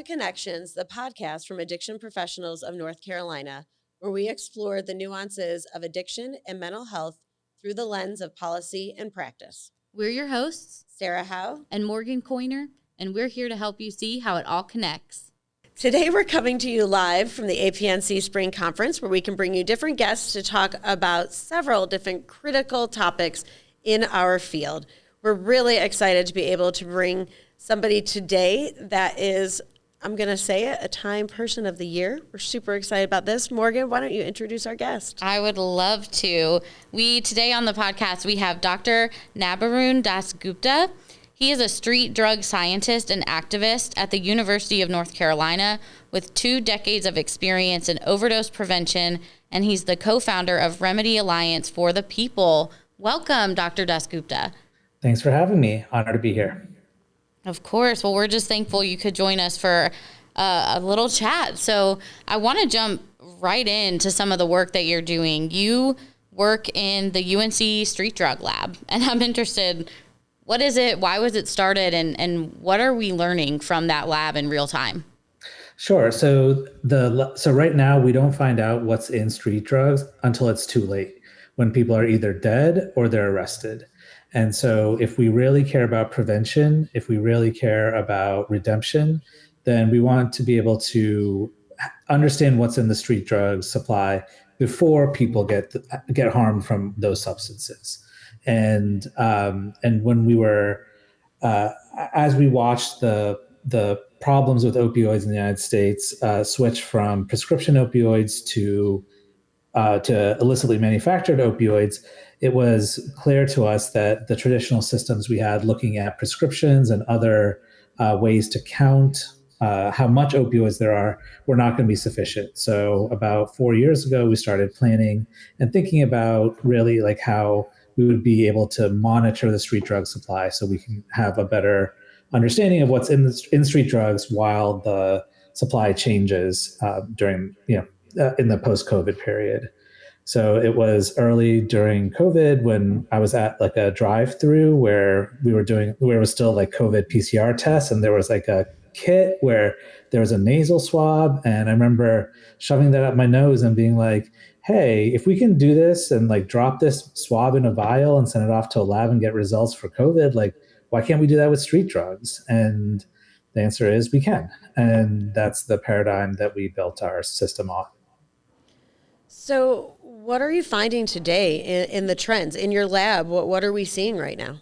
Connections, the podcast from addiction professionals of North Carolina, where we explore the nuances of addiction and mental health through the lens of policy and practice. We're your hosts, Sarah Howe and Morgan Coiner, and we're here to help you see how it all connects. Today, we're coming to you live from the APNC Spring Conference, where we can bring you different guests to talk about several different critical topics in our field. We're really excited to be able to bring somebody today that is, I'm going to say it, a Time Person of the Year. We're super excited about this. Morgan, why don't you introduce our guest? I would love to. Today on the podcast, we have Dr. Nabarun Dasgupta. He is a street drug scientist and activist at the University of North Carolina with 2 decades of experience in overdose prevention, and he's the co-founder of Remedy Alliance for the People. Welcome, Dr. Dasgupta. Thanks for having me. Honored to be here. Of course. Well, we're just thankful you could join us for a little chat. So I want to jump right into some of the work that you're doing. You work in the UNC Street Drug Lab, and I'm interested, what is it? Why was it started? And what are we learning from that lab in real time? Sure. So right now we don't find out what's in street drugs until it's too late, when people are either dead or they're arrested. And so if we really care about prevention, if we really care about redemption, then we want to be able to understand what's in the street drug supply before people get harmed from those substances. And when we were, as we watched the problems with opioids in the United States switch from prescription opioids to illicitly manufactured opioids, it was clear to us that the traditional systems we had looking at prescriptions and other ways to count how much opioids there are were not going to be sufficient. So about 4 years ago, we started planning and thinking about really like how we would be able to monitor the street drug supply so we can have a better understanding of what's in street drugs while the supply changes during, in the post-COVID period. So it was early during COVID when I was at like a drive-through where where it was still like COVID PCR tests, and there was like a kit where there was a nasal swab, and I remember shoving that up my nose and being like, hey, if we can do this and like drop this swab in a vial and send it off to a lab and get results for COVID, like why can't we do that with street drugs? And the answer is we can. And that's the paradigm that we built our system on. So what are you finding today in the trends in your lab? What are we seeing right now?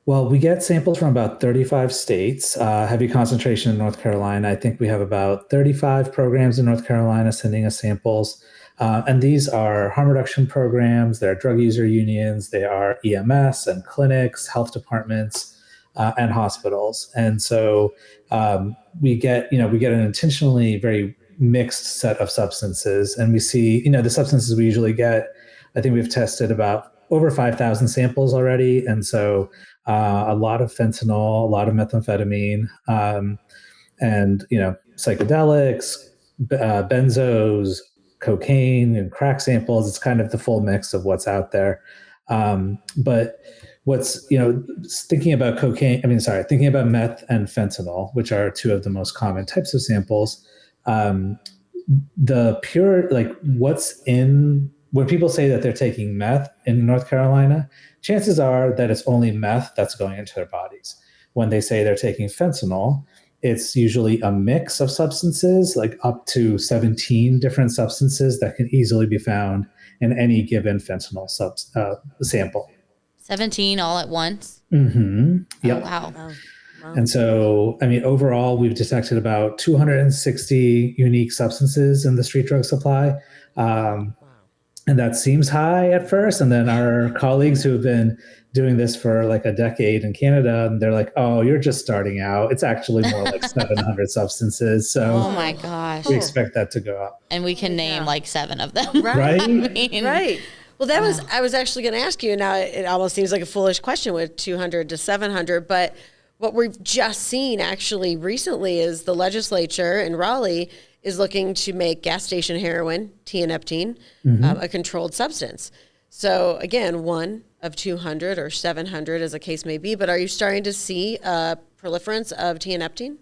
Well, we get samples from about 35 states, heavy concentration in North Carolina. I think we have about 35 programs in North Carolina sending us samples. And these are harm reduction programs, they're drug user unions, they are EMS and clinics, health departments, and hospitals. And so we get an intentionally very mixed set of substances, and we see, the substances we usually get. I think we've tested about over 5,000 samples already, and so a lot of fentanyl, a lot of methamphetamine, and psychedelics, benzos, cocaine, and crack samples. It's kind of the full mix of what's out there. But what's thinking about thinking about meth and fentanyl, which are 2 of the most common types of samples. The pure, when people say that they're taking meth in North Carolina, chances are that it's only meth that's going into their bodies. When they say they're taking fentanyl, it's usually a mix of substances, like up to 17 different substances that can easily be found in any given fentanyl sample. 17 all at once? Mm-hmm. Yep. Oh, wow. Wow. And so, overall, we've detected about 260 unique substances in the street drug supply. And that seems high at first. And then our colleagues who have been doing this for like a decade in Canada, and they're like, oh, you're just starting out. It's actually more like 700 substances. So oh my gosh. We expect that to go up. And we can name like 7 of them. Right. Right. Well, I was actually going to ask you, now it almost seems like a foolish question with 200 to 700, but what we've just seen actually recently is the legislature in Raleigh is looking to make gas station heroin, tianeptine, a controlled substance. So again, 1 of 200 or 700 as the case may be, but are you starting to see a proliferance of tianeptine?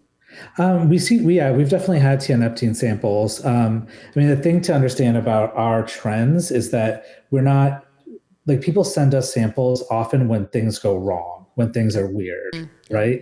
We've definitely had tianeptine samples. I mean, the thing to understand about our trends is that we're not like people send us samples often when things go wrong, when things are weird, right?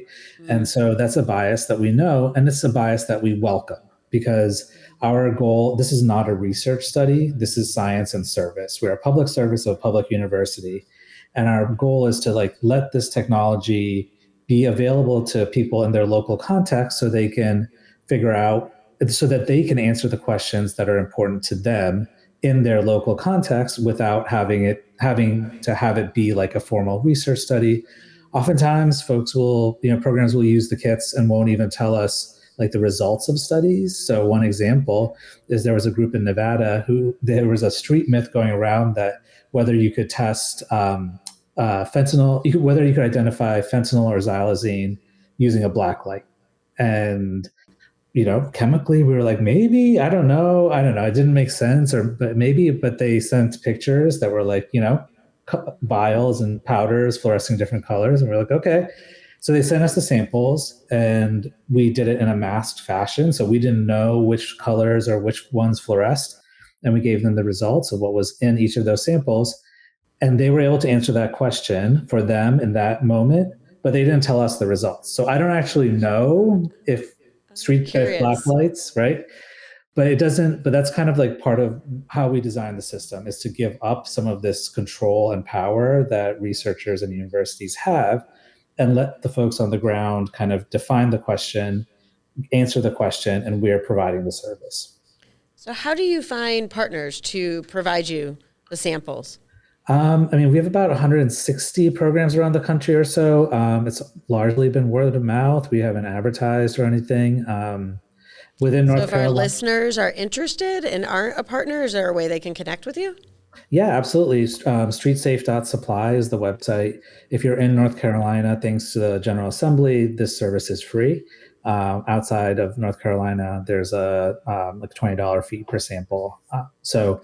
And so that's a bias that we know, and it's a bias that we welcome because our goal, this is not a research study, this is science and service. We're a public service of a public university, and our goal is to like let this technology be available to people in their local context so they can figure out so that they can answer the questions that are important to them in their local context without having to have it be like a formal research study. Oftentimes programs will use the kits and won't even tell us like the results of studies. So one example is there was a group in Nevada who there was a street myth going around that whether you could test fentanyl, whether you could identify fentanyl or xylazine using a black light. And chemically we were like, maybe, I don't know. It didn't make sense, but they sent pictures that were like, vials and powders fluorescing different colors. And we're like, okay. So they sent us the samples and we did it in a masked fashion. So we didn't know which colors or which ones fluoresced. And we gave them the results of what was in each of those samples. And they were able to answer that question for them in that moment, but they didn't tell us the results. So I don't actually know if black lights, right? But that's kind of like part of how we design the system, is to give up some of this control and power that researchers and universities have and let the folks on the ground kind of define the question, answer the question, and we're providing the service. So how do you find partners to provide you the samples? I mean, we have about 160 programs around the country or so. It's largely been word of mouth. We haven't advertised or anything. Within North Carolina. So if our listeners are interested and aren't a partner, is there a way they can connect with you? Yeah, absolutely. Streetsafe.supply is the website. If you're in North Carolina, thanks to the General Assembly, this service is free. Outside of North Carolina, there's a like $20 fee per sample. But so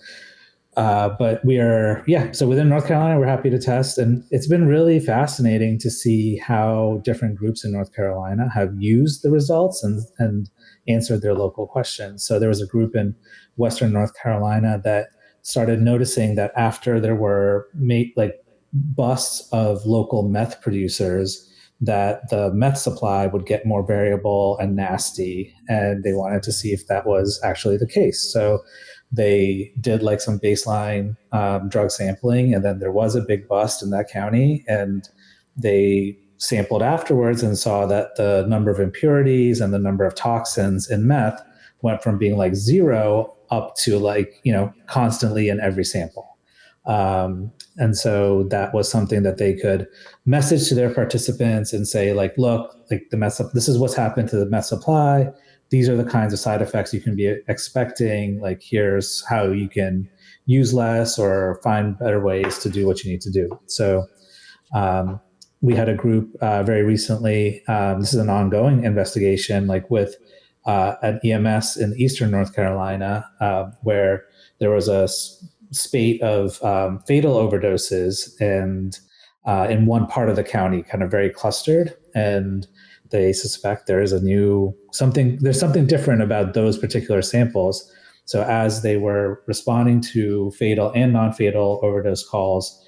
within North Carolina, we're happy to test. And it's been really fascinating to see how different groups in North Carolina have used the results and answered their local questions. So there was a group in Western North Carolina that started noticing that after there were busts of local meth producers, that the meth supply would get more variable and nasty. And they wanted to see if that was actually the case. So they did like some baseline drug sampling, and then there was a big bust in that county, and they sampled afterwards and saw that the number of impurities and the number of toxins in meth went from being like 0 up to constantly in every sample. And so that was something that they could message to their participants and say, like, look, like this is what's happened to the meth supply. These are the kinds of side effects you can be expecting. Like, here's how you can use less or find better ways to do what you need to do. So we had a group very recently. This is an ongoing investigation, like with an EMS in Eastern North Carolina, where there was a spate of fatal overdoses and in one part of the county, kind of very clustered. And they suspect there's something different about those particular samples. So as they were responding to fatal and non-fatal overdose calls,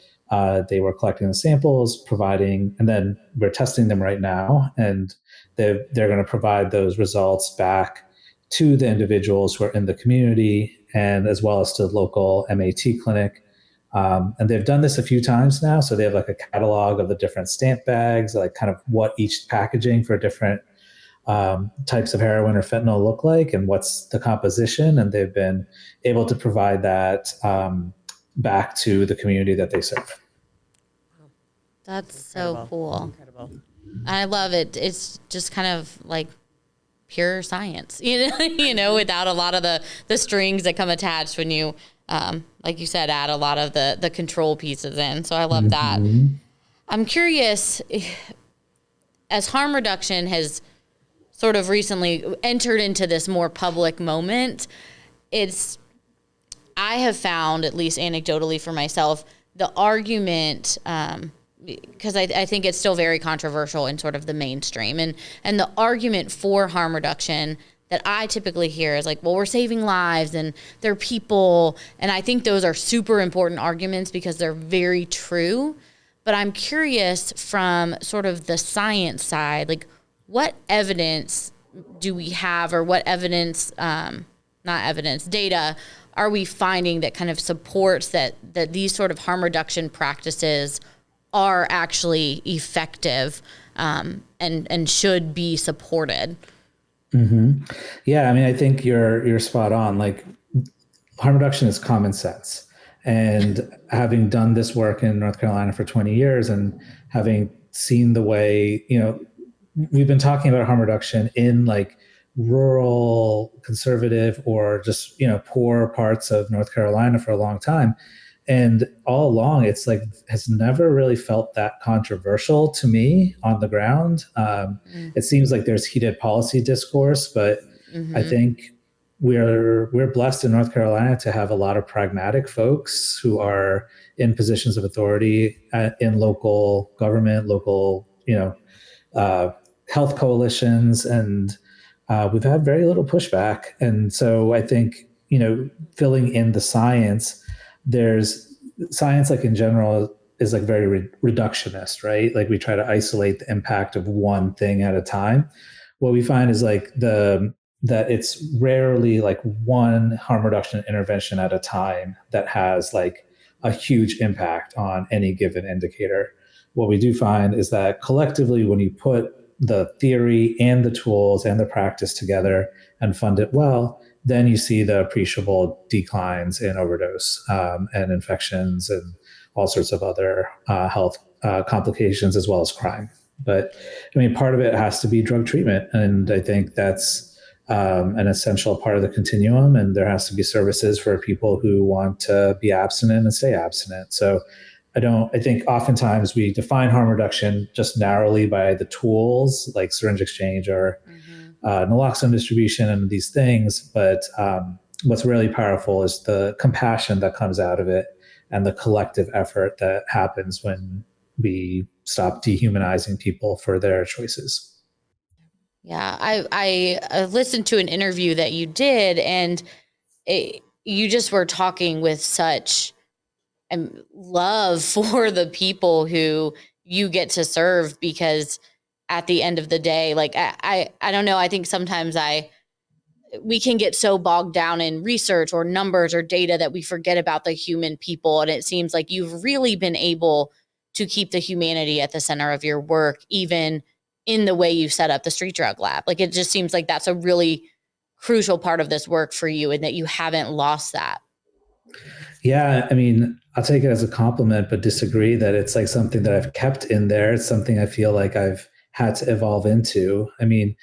they were collecting the samples, and then we're testing them right now, and they're going to provide those results back to the individuals who are in the community and as well as to the local MAT clinic. And they've done this a few times now. So they have like a catalog of the different stamp bags, like kind of what each packaging for different types of heroin or fentanyl look like and what's the composition. And they've been able to provide that back to the community that they serve. That's so cool. Incredible. I love it. It's just kind of like pure science, without a lot of the strings that come attached when you, like you said, add a lot of the control pieces in. So I love that. I'm curious, as harm reduction has sort of recently entered into this more public moment, I have found, at least anecdotally for myself, the argument because I think it's still very controversial in sort of the mainstream. And the argument for harm reduction that I typically hear is like, well, we're saving lives and they're people. And I think those are super important arguments because they're very true. But I'm curious from sort of the science side, like what evidence do we have, or what evidence, not evidence, data are we finding that kind of supports that these sort of harm reduction practices are actually effective, and should be supported? Mm-hmm. Yeah, I mean, I think you're spot on. Like, harm reduction is common sense. And having done this work in North Carolina for 20 years and having seen the way, we've been talking about harm reduction in like rural, conservative, or just, poor parts of North Carolina for a long time. And all along, it's like, has never really felt that controversial to me on the ground. It seems like there's heated policy discourse, but I think we're blessed in North Carolina to have a lot of pragmatic folks who are in positions of authority in local government, local, health coalitions, and we've had very little pushback. And so I think, filling in the science, there's science, like in general, is like very reductionist, right? Like, we try to isolate the impact of one thing at a time. What we find is like that it's rarely like one harm reduction intervention at a time that has like a huge impact on any given indicator. What we do find is that collectively, when you put the theory and the tools and the practice together and fund it well, then you see the appreciable declines in overdose and infections and all sorts of other health complications, as well as crime. But I mean, part of it has to be drug treatment. And I think that's an essential part of the continuum. And there has to be services for people who want to be abstinent and stay abstinent. So I think oftentimes we define harm reduction just narrowly by the tools like syringe exchange or naloxone distribution and these things. But what's really powerful is the compassion that comes out of it and the collective effort that happens when we stop dehumanizing people for their choices. Yeah, I listened to an interview that you did, and you just were talking with such love for the people who you get to serve, because at the end of the day, like I don't know, I think sometimes we can get so bogged down in research or numbers or data that we forget about the human people. And it seems like you've really been able to keep the humanity at the center of your work, even in the way you set up the street drug lab. Like, it just seems like that's a really crucial part of this work for you, and that you haven't lost that. Yeah, I mean, I'll take it as a compliment, but disagree that it's like something that I've kept in there. It's something I feel like I've had to evolve into. I mean,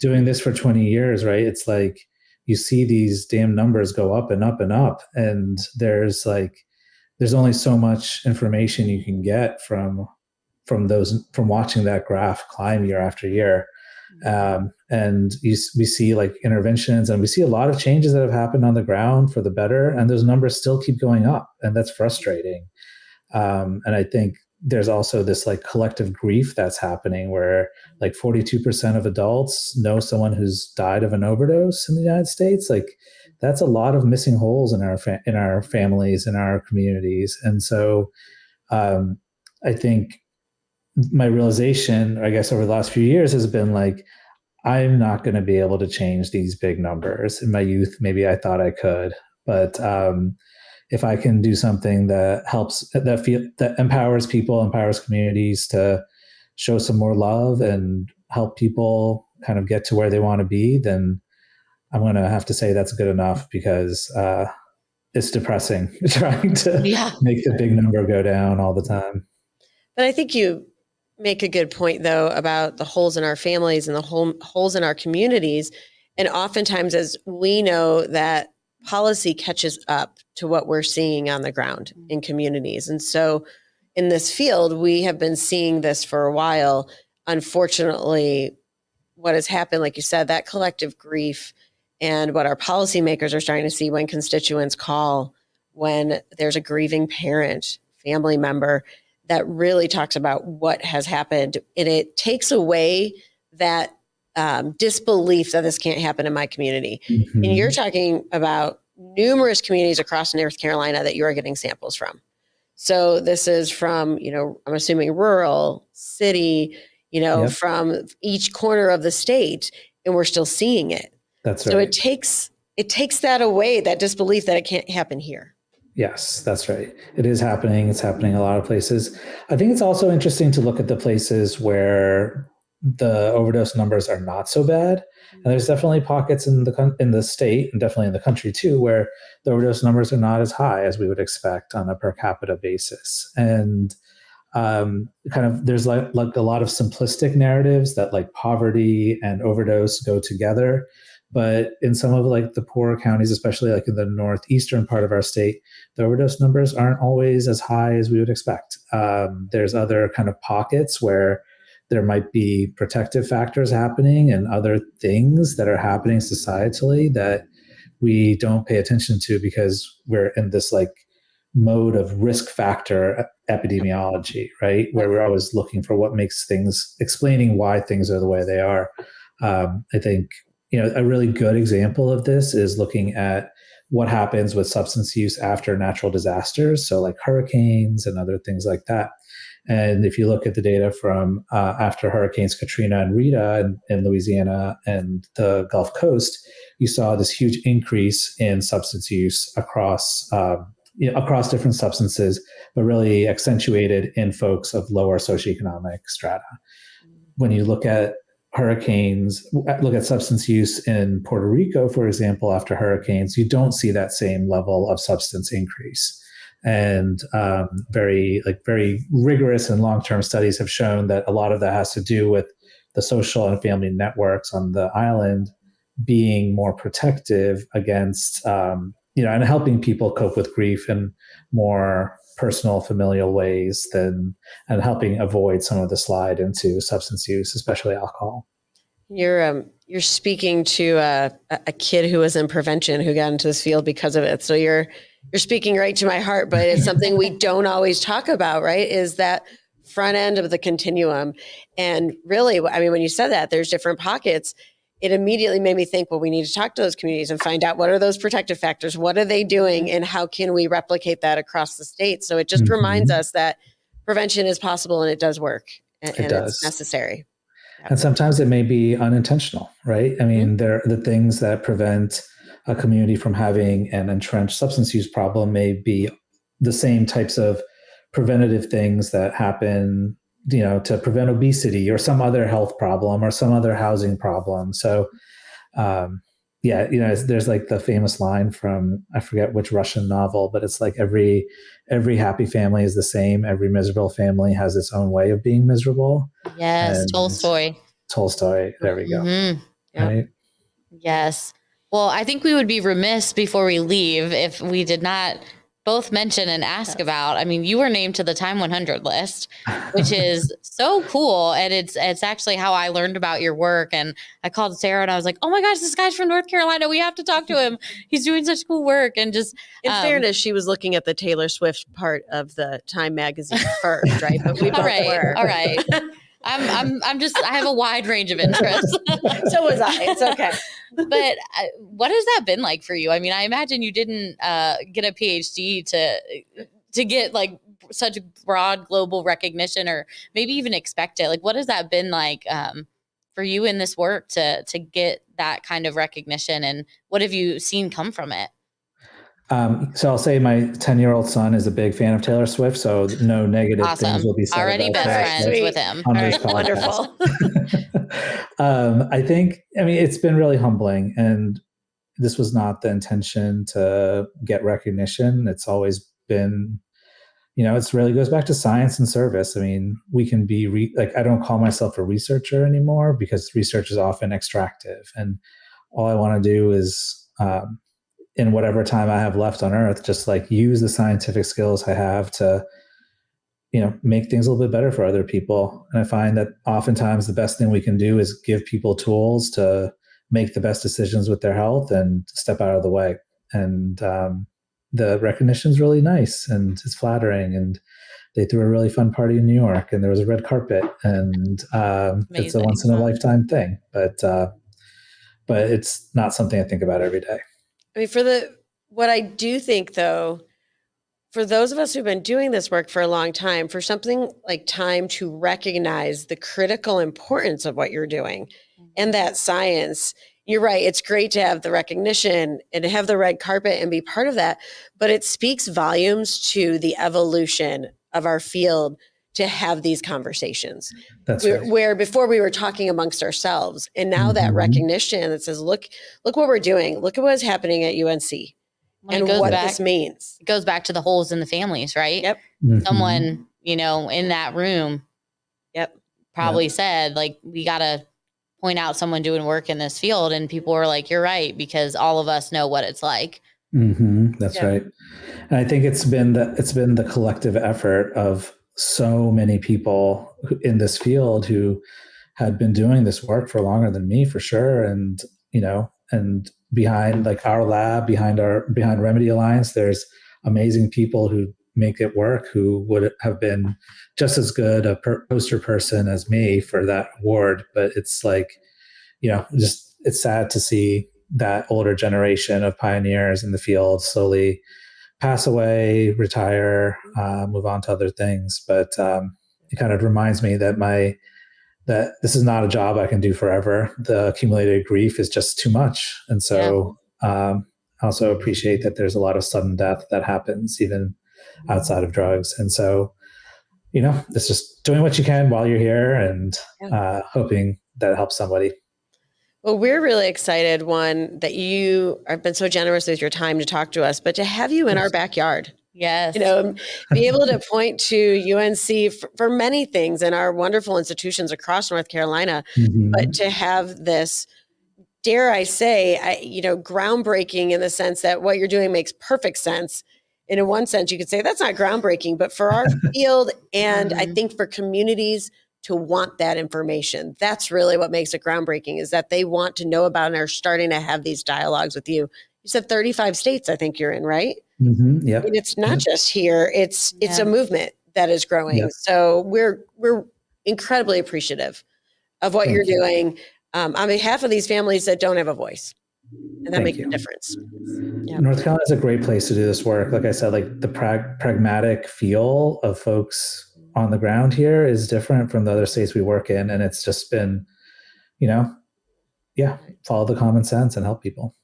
doing this for 20 years, right? It's like you see these damn numbers go up and up and up. And there's only so much information you can get from watching that graph climb year after year. And we see like interventions, and we see a lot of changes that have happened on the ground for the better, and those numbers still keep going up, and that's frustrating. And I think there's also this like collective grief that's happening where like 42% of adults know someone who's died of an overdose in the United States. Like, that's a lot of missing holes in our families, in our communities. And so I think my realization, I guess, over the last few years has been like, I'm not going to be able to change these big numbers. In my youth, maybe I thought I could, but if I can do something that helps, that empowers people, empowers communities to show some more love and help people kind of get to where they want to be, then I'm going to have to say that's good enough, because it's depressing trying to make the big number go down all the time. But I think you make a good point, though, about the holes in our families and the holes in our communities. And oftentimes, as we know, that policy catches up to what we're seeing on the ground in communities. And so in this field, we have been seeing this for a while. Unfortunately, what has happened, like you said, that collective grief and what our policymakers are starting to see when constituents call, when there's a grieving parent, family member, that really talks about what has happened. And it takes away that disbelief that this can't happen in my community. Mm-hmm. And you're talking about numerous communities across North Carolina that you are getting samples from. So this is from, I'm assuming rural, city, Yep. from each corner of the state, and we're still seeing it. That's so right. it takes that away, that disbelief that it can't happen here. Yes, that's right. It is happening. It's happening in a lot of places. I think it's also interesting to look at the places where the overdose numbers are not so bad. And there's definitely pockets in the state and definitely in the country too, where the overdose numbers are not as high as we would expect on a per capita basis. And there's like a lot of simplistic narratives that like poverty and overdose go together. But in some of like the poorer counties, especially like in the northeastern part of our state, the overdose numbers aren't always as high as we would expect. There's other kind of pockets where there might be protective factors happening and other things that are happening societally that we don't pay attention to because we're in this like mode of risk factor epidemiology, right? Where we're always looking for what makes things, explaining why things are the way they are. I think, a really good example of this is looking at what happens with substance use after natural disasters. So like hurricanes and other things like that. And if you look at the data from after Hurricanes Katrina and Rita in Louisiana and the Gulf Coast, you saw this huge increase in substance use across different substances, but really accentuated in folks of lower socioeconomic strata. When you look at substance use in Puerto Rico, for example, after hurricanes, you don't see that same level of substance increase. And very rigorous and long-term studies have shown that a lot of that has to do with the social and family networks on the island being more protective against, and helping people cope with grief in more personal, familial ways and helping avoid some of the slide into substance use, especially alcohol. You're speaking to a kid who was in prevention who got into this field because of it. So you're speaking right to my heart, but it's something we don't always talk about, right? Is that front end of the continuum. And really, I mean, when you said that, there's different pockets. It immediately made me think, well, we need to talk to those communities and find out what are those protective factors? What are they doing? And how can we replicate that across the state? So it just reminds us that prevention is possible and it does work and it's necessary. And sometimes it may be unintentional, right? I mean, the things that prevent a community from having an entrenched substance use problem may be the same types of preventative things that happen, to prevent obesity or some other health problem or some other housing problem. So, there's like the famous line from, I forget which Russian novel, but it's like every happy family is the same. Every miserable family has its own way of being miserable. Yes. And Tolstoy. There we go. Mm-hmm. Yep. Right? Yes. Well, I think we would be remiss before we leave if we did not both mention and ask about, I mean, you were named to the Time 100 list, which is so cool. And it's actually how I learned about your work. And I called Sarah and I was like, oh my gosh, this guy's from North Carolina. We have to talk to him. He's doing such cool work. And just in fairness, she was looking at the Taylor Swift part of the Time magazine first, right? But we both were. All right. I'm just, I have a wide range of interests. So was I. It's okay. But what has that been like for you? I mean, I imagine you didn't get a PhD to get like such broad global recognition or maybe even expect it. Like, what has that been like for you in this work to get that kind of recognition? And what have you seen come from it? So I'll say my 10-year-old son is a big fan of Taylor Swift, so no negative things will be said. Already about best friends with him. Wonderful. I think, it's been really humbling, and this was not the intention to get recognition. It's always been, it really goes back to science and service. I mean, we can be I don't call myself a researcher anymore because research is often extractive, and all I want to do is, in whatever time I have left on earth, just like use the scientific skills I have to, make things a little bit better for other people. And I find that oftentimes the best thing we can do is give people tools to make the best decisions with their health and step out of the way. And the recognition is really nice and it's flattering. And they threw a really fun party in New York, and there was a red carpet, and it's a once in a lifetime thing. But it's not something I think about every day. I mean, what I do think though, for those of us who've been doing this work for a long time, for something like time to recognize the critical importance of what you're doing and that science, you're right. It's great to have the recognition and to have the red carpet and be part of that, but it speaks volumes to the evolution of our field to have these conversations. That's right. Where before we were talking amongst ourselves, and now that recognition that says, look what we're doing, look at what's happening at UNC. And what this means. It goes back to the holes in the families, right? Yep. Someone, in that room probably said, like, we got to point out someone doing work in this field. And people were like, you're right, because all of us know what it's like. That's right. And I think it's been the collective effort of so many people in this field who had been doing this work for longer than me, for sure. And, and behind like our lab, behind Remedy Alliance, there's amazing people who make it work, who would have been just as good a poster person as me for that award. But it's like, just it's sad to see that older generation of pioneers in the field slowly pass away, retire, move on to other things. But it kind of reminds me that that this is not a job I can do forever. The accumulated grief is just too much. And so I also appreciate that there's a lot of sudden death that happens even outside of drugs. And so, it's just doing what you can while you're here and hoping that it helps somebody. Well, we're really excited, one, that you have been so generous with your time to talk to us, but to have you in our backyard. Yes. Be able to point to UNC for many things and our wonderful institutions across North Carolina, but to have this, dare I say, groundbreaking in the sense that what you're doing makes perfect sense. And in one sense, you could say that's not groundbreaking, but for our field and I think for communities to want that information, that's really what makes it groundbreaking, is that they want to know about and are starting to have these dialogues with you. You said 35 states, I think you're in, right? Yep. And it's not just here, it's a movement that is growing. Yep. So we're incredibly appreciative of what you're doing on behalf of these families that don't have a voice. And that makes a difference. Yep. North Carolina is a great place to do this work. Like I said, like the pragmatic feel of folks on the ground here is different from the other states we work in. And it's just been, follow the common sense and help people.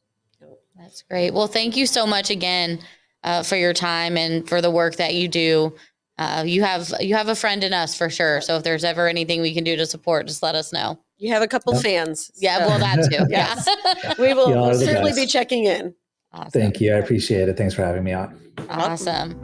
That's great. Well, thank you so much again for your time and for the work that you do. You have a friend in us for sure. So if there's ever anything we can do to support, just let us know. You have a couple fans. Yeah, well, that too. Yes. We'll certainly be checking in. Awesome. Thank you. I appreciate it. Thanks for having me on. Awesome.